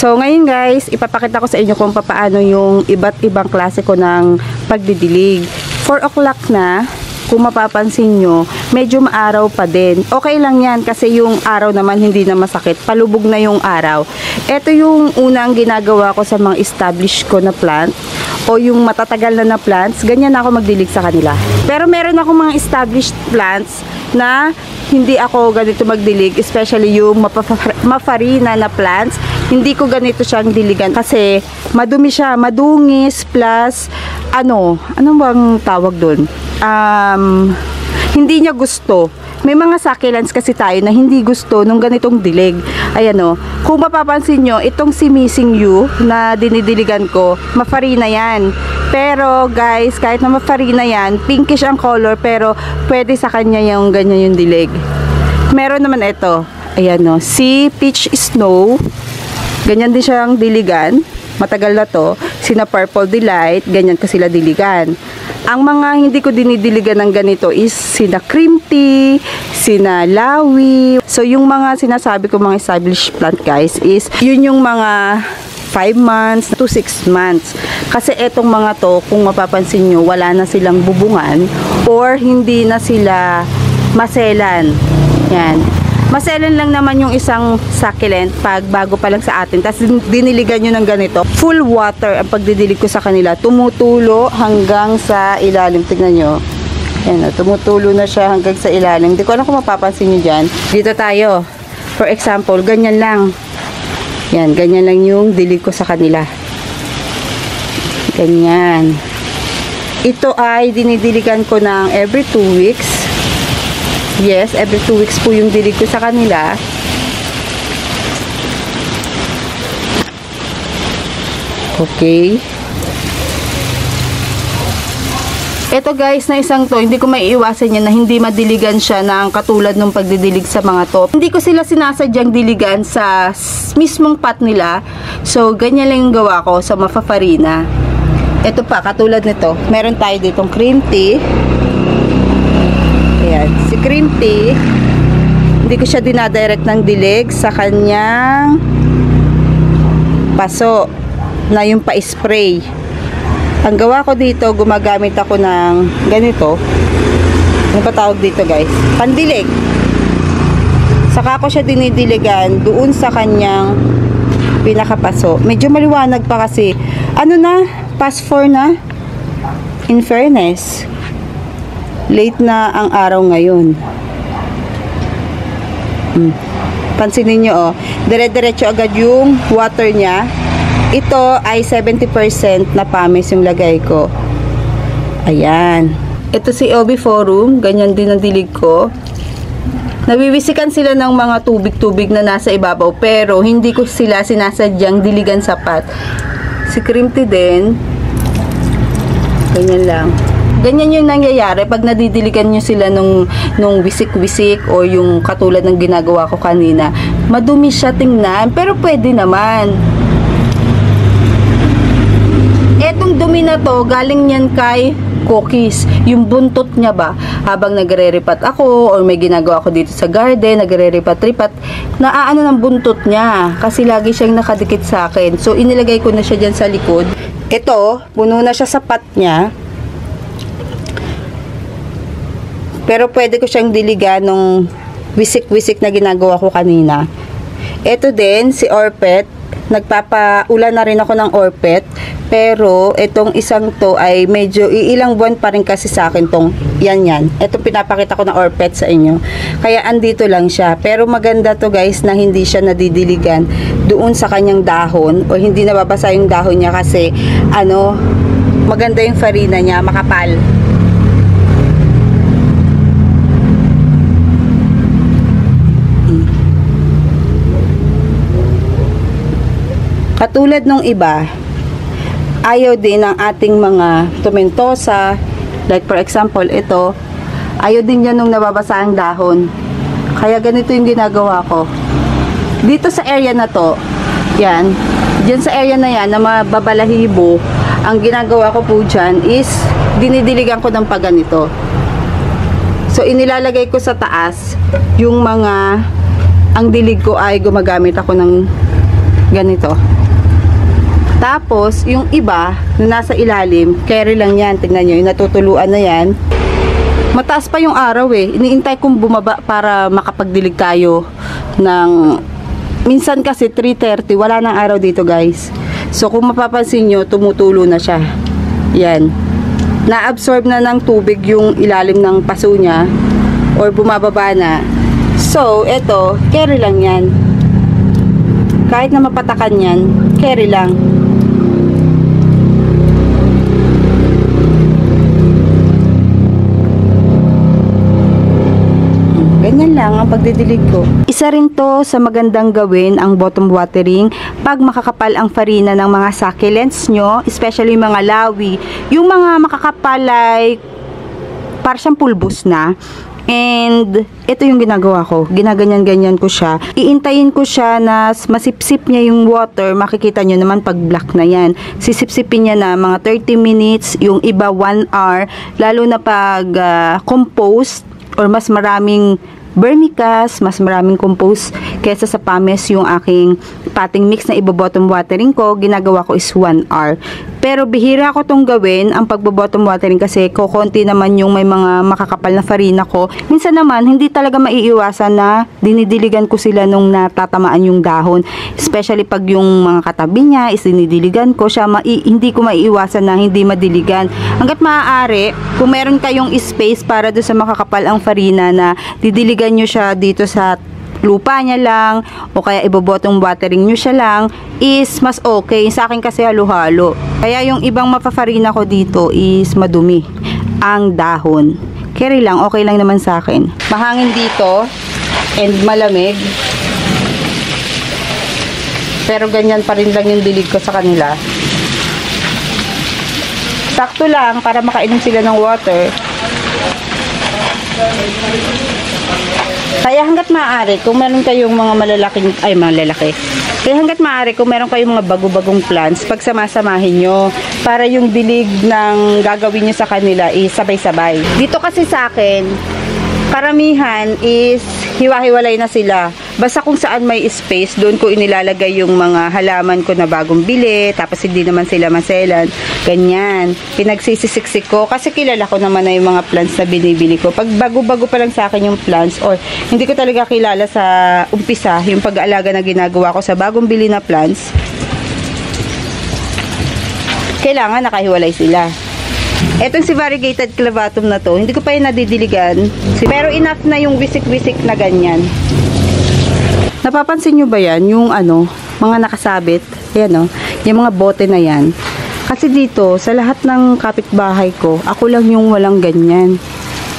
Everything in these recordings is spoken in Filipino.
So ngayon guys, ipapakita ko sa inyo kung paano yung iba't ibang klase ko ng pagdidilig. 4 o'clock na, kung mapapansin nyo, medyo maaraw pa din. Okay lang yan kasi yung araw naman hindi na masakit. Palubog na yung araw. Ito yung unang ginagawa ko sa mga established ko na plant o yung matatagal na plants. Ganyan ako magdilig sa kanila. Pero meron ako mga established plants na hindi ako ganito magdilig, especially yung mafarina na plants. Hindi ko ganito siyang diligan kasi madumi siya, madungis plus ano bang tawag doon? Hindi niya gusto. May mga succulents kasi tayo na hindi gusto nung ganitong dilig. Ayan o. Kung mapapansin nyo, itong si Missing You na dinidiligan ko, mafarina yan. Pero guys, kahit na mafarina yan, pinkish ang color pero pwede sa kanya yung ganyan yung dilig. Meron naman ito. Ayan o. Si Peach Snow. Ganyan din siyang diligan. Matagal na to. Sina Purple Delight. Ganyan ko sila diligan. Ang mga hindi ko dinidiligan ng ganito is sina Cream Tea, sina Lawi. So yung mga sinasabi ko mga established plant guys is yun yung mga 5 months to 6 months. Kasi etong mga to, kung mapapansin nyo, wala na silang bubungan or hindi na sila maselan. Yan. Maselan lang naman yung isang succulent pag bago pa lang sa atin. Tapos diniligan nyo ng ganito. Full water ang pagdidilig ko sa kanila. Tumutulo hanggang sa ilalim. Tignan nyo. Ayan, tumutulo na siya hanggang sa ilalim. Hindi ko alam kung mapapansin nyo dyan. Dito tayo. For example, ganyan lang. Yan, ganyan lang yung dilig ko sa kanila. Ganyan. Ito ay dinidiligan ko ng every 2 weeks. Yes, every 2 weeks po yung dilig ko sa kanila. Okay. Ito guys, na isang to, hindi ko maiiwasan yan na hindi madiligan siya ng katulad ng pagdidilig sa mga to. Hindi ko sila sinasadyang diligan sa mismong pot nila. So, ganyan lang yung gawa ko sa mafafarina. Ito pa, katulad nito. Meron tayo ditong cream tea. Ayan, si Cream Tea, hindi ko siya dinadirect ng dilig sa kanyang paso na yung pa-spray. Ang gawa ko dito, gumagamit ako ng ganito. Ano pa tawag dito guys? Pandilig. Saka ko siya dinidiligan doon sa kanyang pinakapaso. Medyo maliwanag pa kasi. Ano na? Past 4 na? In fairness. Late na ang araw ngayon. Pansinin nyo, oh. Dire-diretso agad yung water niya. Ito ay 70% na pamis yung lagay ko. Ayan. Ito si OB Forum. Ganyan din ang dilig ko. Nabibisikan sila ng mga tubig-tubig na nasa ibabaw. Pero hindi ko sila sinasadyang diligan sapat. Si Cream Tea din. Ganyan lang. Ganyan yung nangyayari pag nadidiligan nyo sila nung wisik-wisik o yung katulad ng ginagawa ko kanina. Madumi siya tingnan, pero pwede naman. Etong dumi na to, galing yan kay Cookies. Yung buntot niya ba, habang nagre-repat ako or may ginagawa ako dito sa garden, nagre-repat-ripat, naaano ng buntot niya kasi lagi siyang nakadikit sa akin. So, inilagay ko na siya dyan sa likod. Ito, puno na siya sa pot niya. Pero pwede ko siyang diligan nung wisik-wisik na ginagawa ko kanina. Ito din, si Orpet. Nagpapaulan na rin ako ng Orpet. Pero, itong isang to ay medyo iilang buwan pa rin kasi sa akin tong yan. Ito pinapakita ko ng Orpet sa inyo. Kaya andito lang siya. Pero maganda to guys na hindi siya nadidiligan doon sa kanyang dahon. O hindi nababasa yung dahon niya kasi maganda yung farina niya, makapal. Katulad nung iba, ayaw din ng ating mga tomentosa, like for example, ito, ayaw din yan nung nababasa ang dahon. Kaya ganito yung ginagawa ko. Dito sa area na to, yan, dyan sa area na yan, na mababalahibo, ang ginagawa ko po dyan is, dinidiligan ko ng paganito. So, inilalagay ko sa taas, yung mga, ang dilig ko ay gumagamit ako ng Ganito. Tapos, yung iba, na nasa ilalim, carry lang yan. Tingnan nyo, yung natutuluan na yan. Mataas pa yung araw eh. Iniintay kong bumaba para makapagdilig tayo ng... Minsan kasi 3:30, wala nang araw dito guys. So, kung mapapansin nyo, tumutulo na siya. Yan. Na-absorb na ng tubig yung ilalim ng paso niya or bumababa na. So, eto, carry lang yan. Kahit na mapatakan yan, carry lang. Ganyan lang ang pagdidilig ko. Isa rin to sa magandang gawin ang bottom watering pag makakapal ang farina ng mga succulents nyo, especially mga lawi. Yung mga makakapal ay parang siyang pulbos na. And ito yung ginagawa ko. Ginaganyan-ganyan ko siya. Iintayin ko siya na masipsip niya yung water. Makikita nyo naman pag black na yan. Sisipsipin niya na mga 30 minutes, yung iba 1 hour. Lalo na pag compost or mas maraming vermicast, mas maraming compost kesa sa pumice yung aking potting mix na ibo-bottom watering ko, ginagawa ko is 1 hour. Pero bihira ko tong gawin, ang pagbo-bottom watering kasi kokonti naman yung may mga makakapal na farina ko. Minsan naman, hindi talaga maiiwasan na dinidiligan ko sila nung natatamaan yung dahon. Especially pag yung mga katabi niya is dinidiligan ko siya, hindi ko maiiwasan na hindi madiligan. Hanggat maaari, kung meron kayong space para doon sa makakapal ang farina na didiligan nyo siya dito sa lupa niya lang o kaya ibobotong watering nyo siya lang is mas okay. Sa akin kasi halo-halo. Kaya yung ibang mapafarina ko dito is madumi ang dahon. Carry lang, okay lang naman sa akin. Mahangin dito and malamig. Pero ganyan pa rin lang yung dilig ko sa kanila. Sakto lang para makainom sila ng water. Kaya hanggat maaari, kung meron kayong mga malalaki. Kaya hanggat maaari, kung meron kayong mga bago-bagong plants, pagsamasamahin nyo para yung dilig ng gagawin nyo sa kanila is sabay-sabay. Dito kasi sa akin, karamihan is hiwa-hiwalay na sila. Basta kung saan may space, doon ko inilalagay yung mga halaman ko na bagong bili, tapos hindi naman sila maselan. Ganyan. Pinagsisisiksik ko kasi kilala ko naman na yung mga plants na binibili ko. Pag bago-bago pa lang sa akin yung plants or hindi ko talaga kilala sa umpisa yung pag-aalaga na ginagawa ko sa bagong bili na plants, kailangan nakahiwalay sila. Etong si variegated clavatum na to, hindi ko pa yung nadidiligan. Pero enough na yung wisik-wisik na ganyan. Napapansin nyo ba yan? Yung mga nakasabit. Ayan yung mga bote na yan. Kasi dito, sa lahat ng kapitbahay ko, ako lang yung walang ganyan.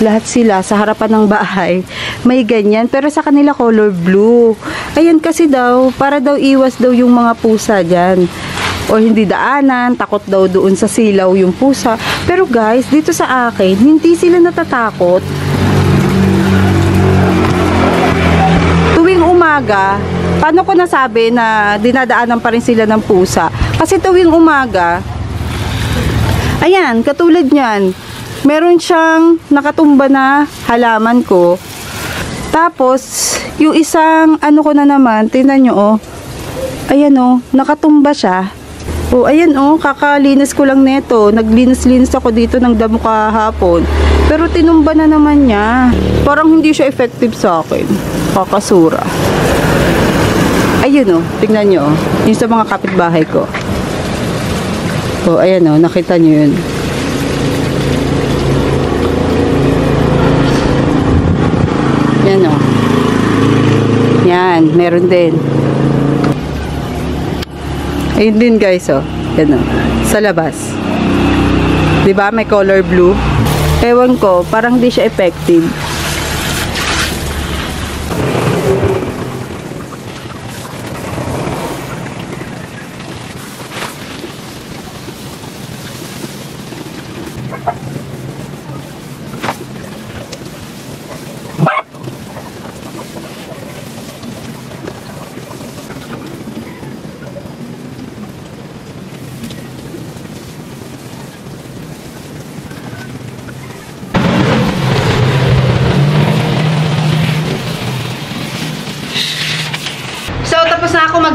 Lahat sila sa harapan ng bahay, may ganyan. Pero sa kanila color blue. Ayan kasi daw, para daw iwas daw yung mga pusa dyan. O hindi daanan, takot daw doon sa silaw yung pusa. Pero guys, dito sa akin, hindi sila natatakot. Tuwing umaga, paano ko nasabi na dinadaanan pa rin sila ng pusa? Kasi tuwing umaga, ayan, katulad nyan, meron siyang nakatumba na halaman ko. Tapos, yung isang ko na naman, tingnan nyo ayan nakatumba siya. Ayan kakalinis ko lang neto. Naglinis-linis ako dito ng damo kahapon. Pero tinumba na naman niya. Parang hindi siya effective sa akin. Kakasura. Ayun tingnan nyo yung sa mga kapitbahay ko. Ayan nakita nyo yun. Yan yan, meron din. Ayun din guys yan sa labas. 'Di ba may color blue? Ewan ko, parang di siya effective.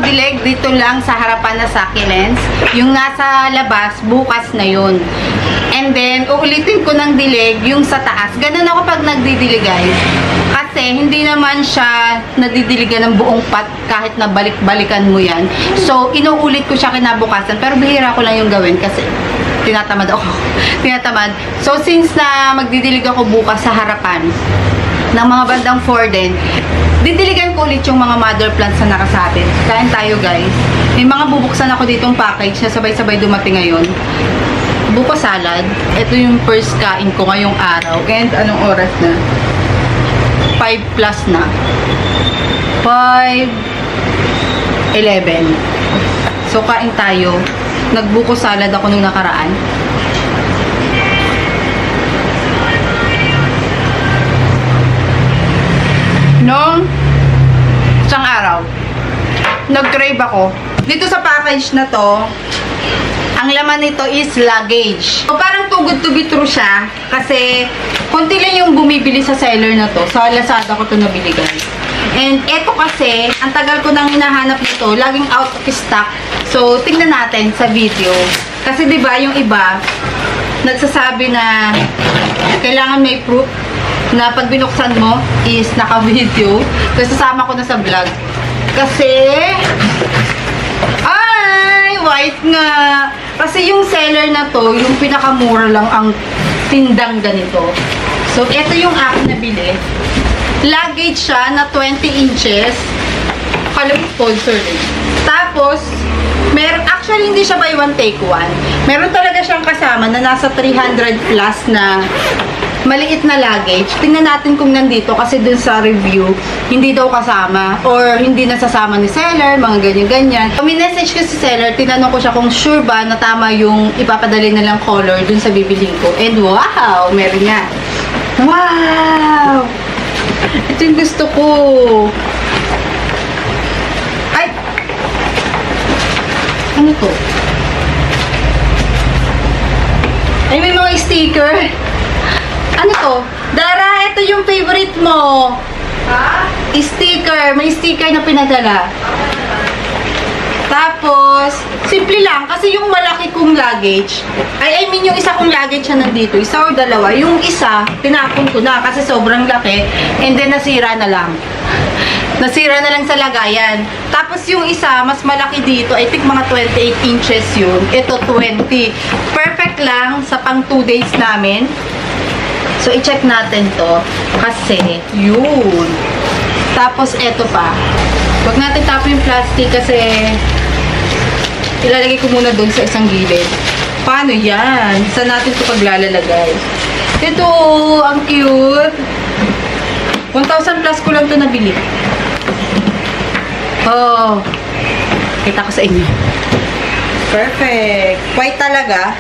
dileg dito lang sa harapan na succulents. Yung nasa labas, bukas na yun. And then, uulitin ko ng dileg yung sa taas. Ganun ako pag nagdidilig, guys. Kasi, hindi naman siya nadidiligan ng buong pat kahit na balik-balikan mo yan. So, inuulit ko siya kinabukasan. Pero bihira ko lang yung gawin kasi tinatamad ako. Tinatamad. So, since na magdidilig ako bukas sa harapan ng mga bandang 4 din, didiligan ko ulit yung mga mother plants na nakasabit. Kain tayo, guys. May mga bubuksan ako ditong package na sabay-sabay dumating ngayon. Buko salad. Ito yung first kain ko ngayong araw. And anong oras na? 5 plus na. 5:11. So, kain tayo. Nagbuko salad ako nung nakaraan. Nung isang araw, nag-crave ako. Dito sa package na to, ang laman nito is luggage. So, parang too good to be true siya. Kasi, konti lang yung bumibili sa seller na to. Sa Lazada ko to nabili, guys. And, eto kasi, ang tagal ko nang hinahanap nito. Laging out of stock. So, tingnan natin sa video. Kasi, di ba yung iba, nagsasabi na kailangan may proof na pag binuksan mo is naka-video. Kasi, sasama ko na sa vlog. Kasi, white nga. Kasi yung seller na to, yung pinakamura lang ang tindang ganito. So, ito yung aking nabili. Luggage siya na 20 inches. Kalang sponsor din. Tapos, actually, hindi siya buy one take one. Meron talaga siyang kasama na nasa 300 plus na maliit na luggage. Tingnan natin kung nandito kasi dun sa review, hindi daw kasama or hindi nasasama ni seller, mga ganyan-ganyan. Minessage ko si seller, tinanong ko siya kung sure ba na tama yung ipapadali nilang color dun sa bibiling ko. And wow! Meron nga. Wow! Ito yung gusto ko. Ay! Ano to? Ay, may mga sticker. Ano to? Dara, ito yung favorite mo. Ha? Sticker. May sticker na pinadala. Tapos, simple lang. Kasi yung malaki kong luggage, I mean yung isa kong luggage na nandito, isa o dalawa. Yung isa, tinapon ko na kasi sobrang laki. And then, nasira na lang. Nasira na lang sa lagayan. Tapos yung isa, mas malaki dito. I think mga 28 inches yun. Ito, 20. Perfect lang sa pang 2 days namin. So, i-check natin to. Kasi, yun. Tapos, eto pa. Huwag natin tapo yung plastic kasi ilalagay ko muna doon sa isang gilid. Paano yan? Saan natin ito paglalagay? Ito, ang cute. 1,000 plus ko lang ito nabili. Oh. Kita ko sa inyo. Perfect. White talaga.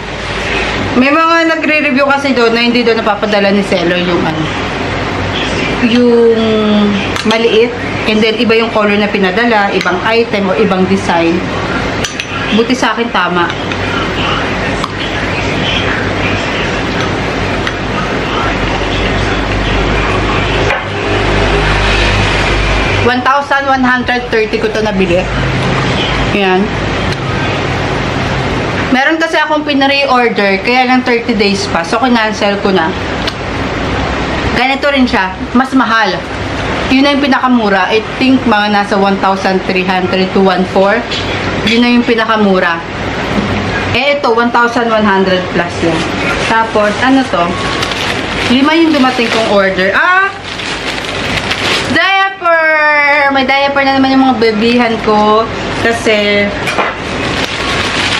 May mga nagre-review kasi doon na hindi doon napapadala ni seller yung yung maliit and then iba yung color na pinadala, ibang item o ibang design. Buti sa akin tama. $1,130 ko to nabili. Yan. Meron kasi akong pinare-order, kaya lang 30 days pa. So, kinancel ko na. Ganito rin siya. Mas mahal. Yun na yung pinakamura. I think mga nasa 1,300 to 1,400. Yun na yung pinakamura. Eh, ito, 1,100 plus yan. Tapos, ano to? 5 yung dumating kong order. Diaper! May diaper na naman yung mga bebihan ko. Kasi,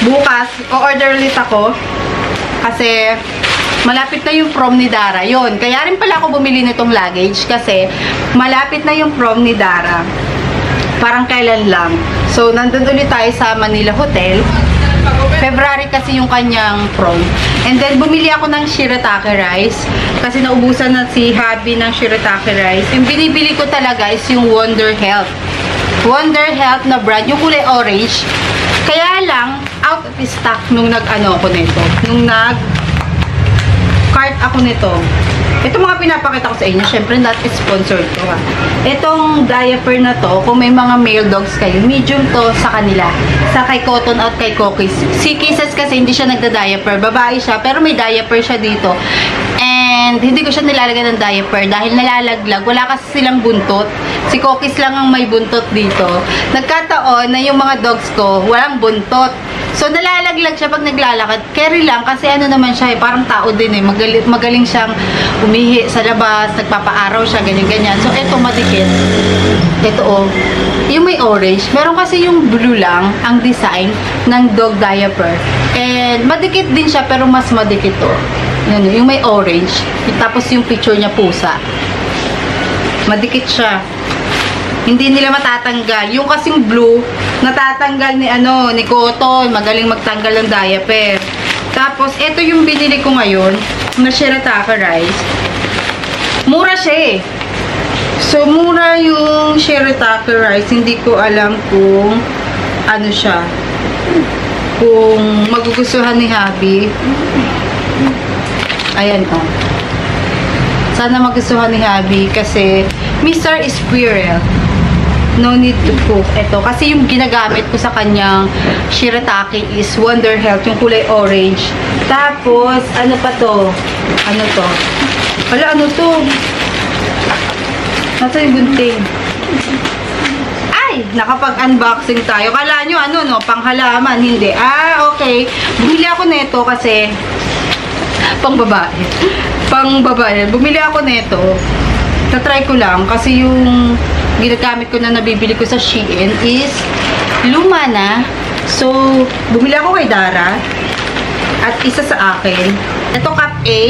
bukas, o-order ulit ako. Kasi, malapit na yung prom ni Dara. Yun. Kaya rin pala ako bumili nitong luggage. Kasi, malapit na yung prom ni Dara. Parang kailan lang. So, nandun ulit tayo sa Manila Hotel. February kasi yung kanyang prom. And then, bumili ako ng shirataki rice. Kasi naubusan na si Habi ng shirataki rice. Yung binibili ko talaga is yung Wonder Health. Wonder Health na brand. Yung kulay orange. Kaya lang, out of stock nung nag-ano ako nito. Nung nag-cart ako nito. Ito mga pinapakita ko sa inyo, syempre not sponsored to ha. Itong diaper na to, kung may mga male dogs kayo, medium to sa kanila. Sa kay Cotton at kay Cookies. Si Kisses kasi hindi siya nagda-diaper. Babae siya, pero may diaper siya dito. And hindi ko siya nilalagyan ng diaper dahil nalalaglag. Wala kasi silang buntot. Si Cookies lang ang may buntot dito. Nagkataon na yung mga dogs ko, walang buntot. So, nalalaglag siya pag naglalakad. Carry lang kasi ano naman siya, parang tao din eh. Magaling siyang umihi sa labas, nagpapaaraw siya, ganyan-ganyan. So, eto madikit. Ito oh. Yung may orange. Meron kasi yung blue lang, ang design ng dog diaper. And madikit din siya, pero mas madikit to. Yan, yung may orange. Tapos yung picture niya pusa. Madikit siya. Hindi nila matatanggal. Yung kasing blue, natatanggal ni Cotton. Magaling magtanggal ng diaper. Tapos, ito yung binili ko ngayon, na shirataka rice. Mura siya eh. So, mura yung shirataka rice. Hindi ko alam kung ano siya. Kung magugustuhan ni Habi. Ayan oh. Sana magustuhan ni Habi kasi Mr. Squirrel. No need to cook. Ito. Kasi yung ginagamit ko sa kanyang shirataki is Wonder Health. Yung kulay orange. Tapos, ano pa to? Ano to? Wala, ano to? Nasa yung gunting? Ay! Nakapag-unboxing tayo. Kala nyo, ano, no? Panghalaman. Hindi. Ah, okay. Bumili ako nito kasi pang babae. Pang babae. Bumili ako nito. Tatry ko lang kasi yung ginagamit ko na nabibili ko sa Shein is luma na. So, bumili ako kay Dara at isa sa akin. Ito cup A,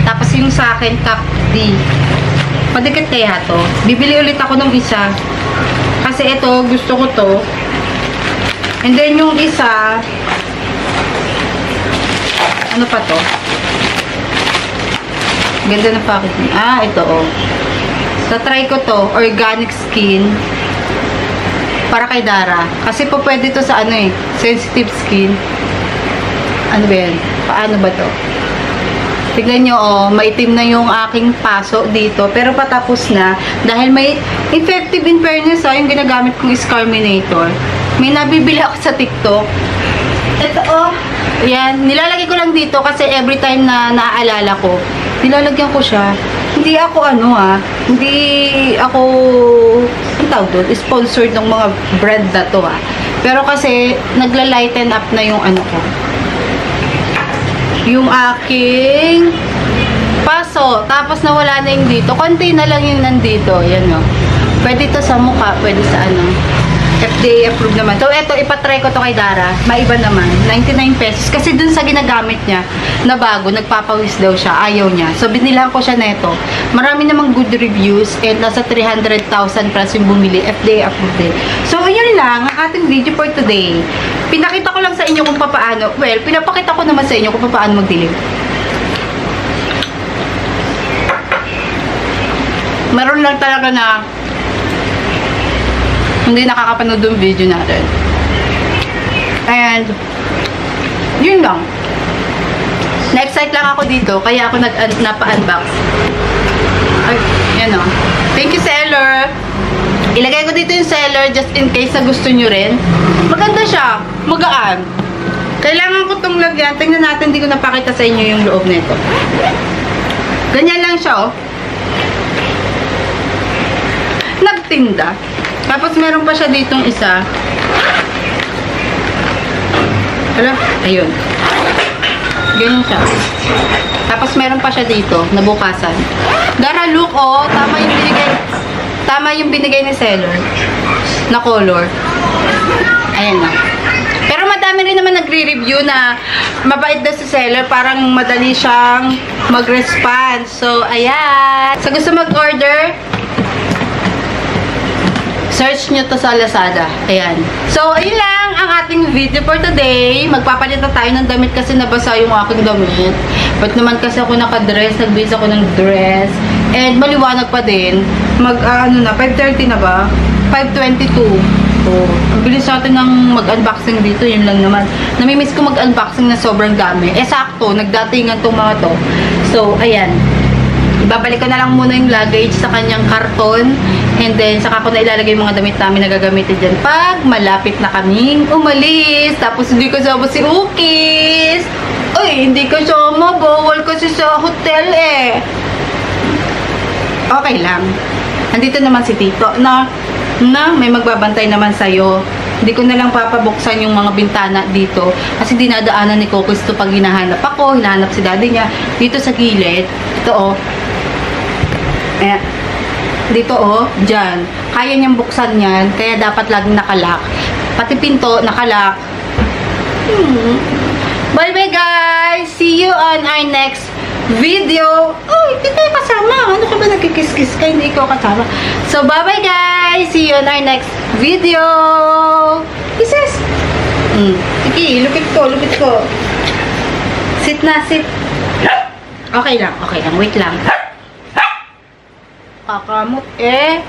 tapos yung sa akin cup D. Madikit kaya to. Bibili ulit ako ng isa. Kasi ito, gusto ko to. And then yung isa, ano pa to? Ganda na packaging. Ah, ito oh. Tatry ko to, organic skin para kay Dara. Kasi po pwede to sa ano eh, sensitive skin. Ano ba yan? Paano ba to? Tignan nyo oh, maitim na yung aking paso dito. Pero patapos na. Dahil may effective in fairness oh, yung ginagamit kong Scarminator. May nabibili ako sa TikTok. Ito oh. Yan. Nilalagay ko lang dito kasi every time na naaalala ko, nilalagyan ko siya. Hindi ako hindi ako, ang tawag doon, sponsored ng mga brand na to Pero kasi, nagla-lighten up na yung ano ko. Yung aking paso. Tapos nawala na yung dito. Konti na lang yung nandito. Yan o. Pwede to sa mukha, pwede sa ano. FDA approved naman. So, eto, ipatry ko to kay Dara. Maiba naman. 99 pesos. Kasi dun sa ginagamit niya, na bago, nagpapawis daw siya. Ayaw niya. So, binilang ko siya neto. Marami namang good reviews and nasa 300,000 plus yung bumili. FDA approved din. So, yun lang ang ating video for today. Pinakita ko lang sa inyo kung paano. Well, pinapakita ko naman sa inyo kung paano magdilim. Meron lang talaga na hindi nakakapanood yung video natin. And, yun lang. Na-excite lang ako dito, kaya ako napa-unbox. Ay, yan o. Thank you, seller. Ilagay ko dito yung seller just in case na gusto nyo rin. Maganda siya. Magaan. Kailangan ko itong lagyan. Tingnan natin, hindi ko napakita sa inyo yung loob nito. Ganyan lang siya, oh. Nagtinda. Tapos meron pa siya ditong isa. Hala, ayun. Ganyan siya. Tapos meron pa siya dito, nabukasan. Dara, look, oh, tama yung binigay ni seller na color. Ayan na. Pero madami rin naman nagre-review na mabait daw si seller, parang madali siyang mag-respond. So, ayan. Sa gusto mag-order, search nyo to sa Lazada. Ayan. So, ayun lang ang ating video for today. Magpapalit na tayo ng damit kasi nabasa yung aking damit. But naman kasi ako nakadress, nagbase ako ng dress. And maliwanag pa din. 5:30 na ba? 5:22. So, ang bilis natin ng mag-unboxing dito. Yun lang naman. Namimiss ko mag-unboxing na sobrang dami. Eh, sakto. Nagdatingan tong mga to. So, ayan. Ibabalik ko na lang muna yung luggage sa kanyang karton. And then, saka ko na ilalagay yung mga damit namin na gagamitin dyan pag malapit na kaming umalis. Tapos, hindi kasama si Ukis. Ay, hindi kasama. Bawal kasi sa hotel eh. Okay lang. Andito naman si Tito na may magbabantay naman sa'yo. Hindi ko na lang papabuksan yung mga bintana dito. Kasi dinadaanan ni Kokos to pag hinahanap ako, hinahanap si daddy niya. Dito sa gilid. Ito oh. Eh, dito oh, dyan. Kaya niyang buksan yan. Kaya dapat laging nakalock. Pati pinto, nakalock. Bye-bye guys! See you on our next video. Oh, hindi tayo kasama. Ano ka ba nagkikis-kis ka? Hindi ko kasama. So, bye-bye guys! See you on our next video. Kisses! Sige, lupit ko. Sit na, sit. Okay lang. Wait lang. Kakamot eh.